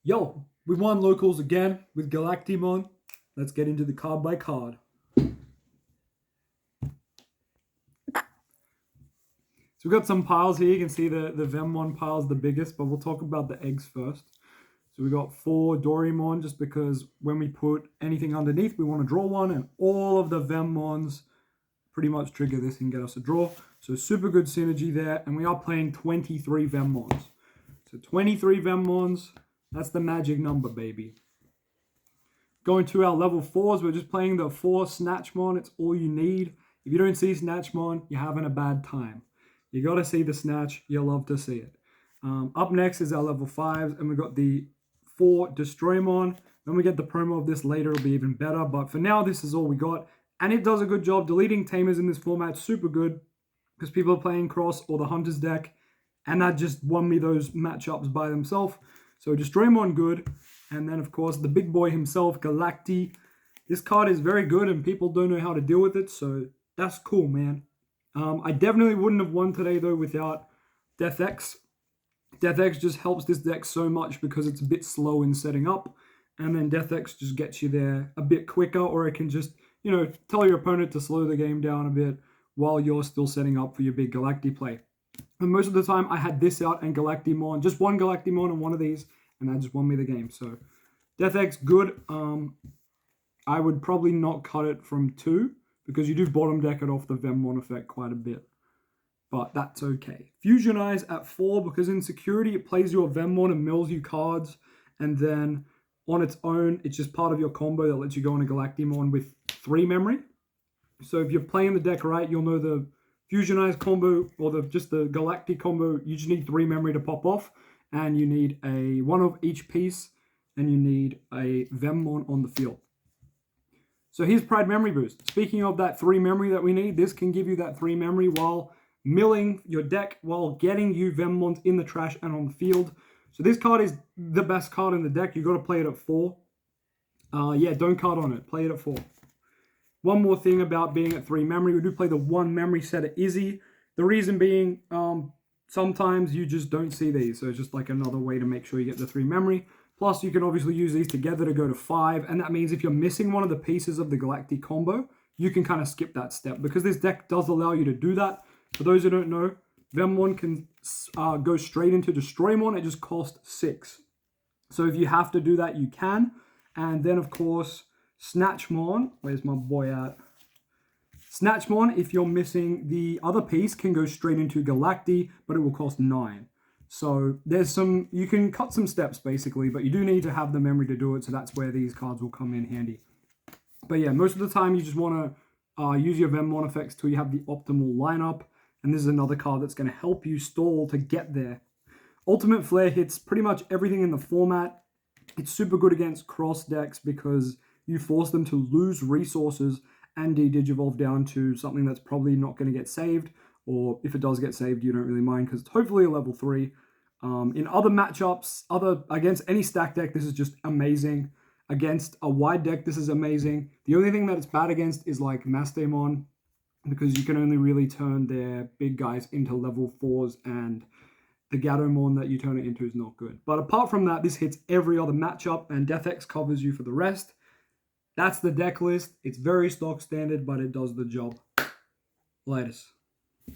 Yo, we won locals again with Galacticmon. Let's get into the card by card. So we've got some piles here. You can see the Vemmon pile is the biggest, but we'll talk about the eggs first. So we got 4 Doraemon, just because when we put anything underneath, we want to draw one, and all of the Vemmons pretty much trigger this and get us a draw. So super good synergy there, and we are playing 23 Vemmons. So 23 Vemmons, that's the magic number, baby. Going to our level 4s, we're just playing the 4 Snatchmon. It's all you need. If you don't see Snatchmon, you're having a bad time. You got to see the Snatch. You'll love to see it. Up next is our level 5s, and we've got the 4 Destroymon. When we get the promo of this later, it'll be even better. But for now, this is all we got. And it does a good job. Deleting Tamers in this format, super good. Because people are playing Cross or the Hunters deck. And that just won me those matchups by themselves. So Destroymon good. And then, of course, the big boy himself, Galacti. This card is very good, and people don't know how to deal with it. So that's cool, man. I definitely wouldn't have won today, though, without Death X. Death X just helps this deck so much because it's a bit slow in setting up. And then Death X just gets you there a bit quicker, or it can just, you know, tell your opponent to slow the game down a bit while you're still setting up for your big Galacti play. And most of the time, I had this out and Galacticmon, just one Galacticmon and one of these, and that just won me the game. So Death X, good. I would probably not cut it from 2, because you do bottom deck it off the Vemmon effect quite a bit. But that's okay. Fusionize at 4, because in security, it plays your Vemmon and mills you cards. And then on its own, it's just part of your combo that lets you go on a Galacticmon with 3 memory. So if you're playing the deck right, you'll know the Fusionize combo, or just the Galactic combo, you just need 3 memory to pop off. And you need a 1 of each piece, and you need a Vemmon on the field. So here's Pride Memory Boost. Speaking of that 3 memory that we need, this can give you that 3 memory while milling your deck, while getting you Vemmons in the trash and on the field. So this card is the best card in the deck. You got to play it at 4. Yeah, don't card on it. Play it at 4. One more thing about being at 3 memory. We do play the 1 memory set at Izzy. The reason being, sometimes you just don't see these. So it's just like another way to make sure you get the 3 memory. Plus, you can obviously use these together to go to 5. And that means if you're missing one of the pieces of the Galactic combo, you can kind of skip that step, because this deck does allow you to do that. For those who don't know, Vemmon can go straight into Destroymon. It just costs 6. So if you have to do that, you can. And then, of course, Snatchmon. Where's my boy at? Snatchmon, if you're missing the other piece, can go straight into Galacti, but it will cost 9. So there's some, you can cut some steps basically, but you do need to have the memory to do it. So that's where these cards will come in handy. But yeah, most of the time you just want to use your Vemmon effects till you have the optimal lineup. And this is another card that's going to help you stall to get there. Ultimate Flare hits pretty much everything in the format. It's super good against cross decks because you force them to lose resources and de-digivolve down to something that's probably not going to get saved. Or if it does get saved, you don't really mind because it's hopefully a level 3. In other matchups, against any stack deck, this is just amazing. Against a wide deck, this is amazing. The only thing that it's bad against is like Mastemon, because you can only really turn their big guys into level 4s, and the Gatomon that you turn it into is not good. But apart from that, this hits every other matchup, and Death X covers you for the rest. That's the deck list. It's very stock standard, but it does the job. Latest.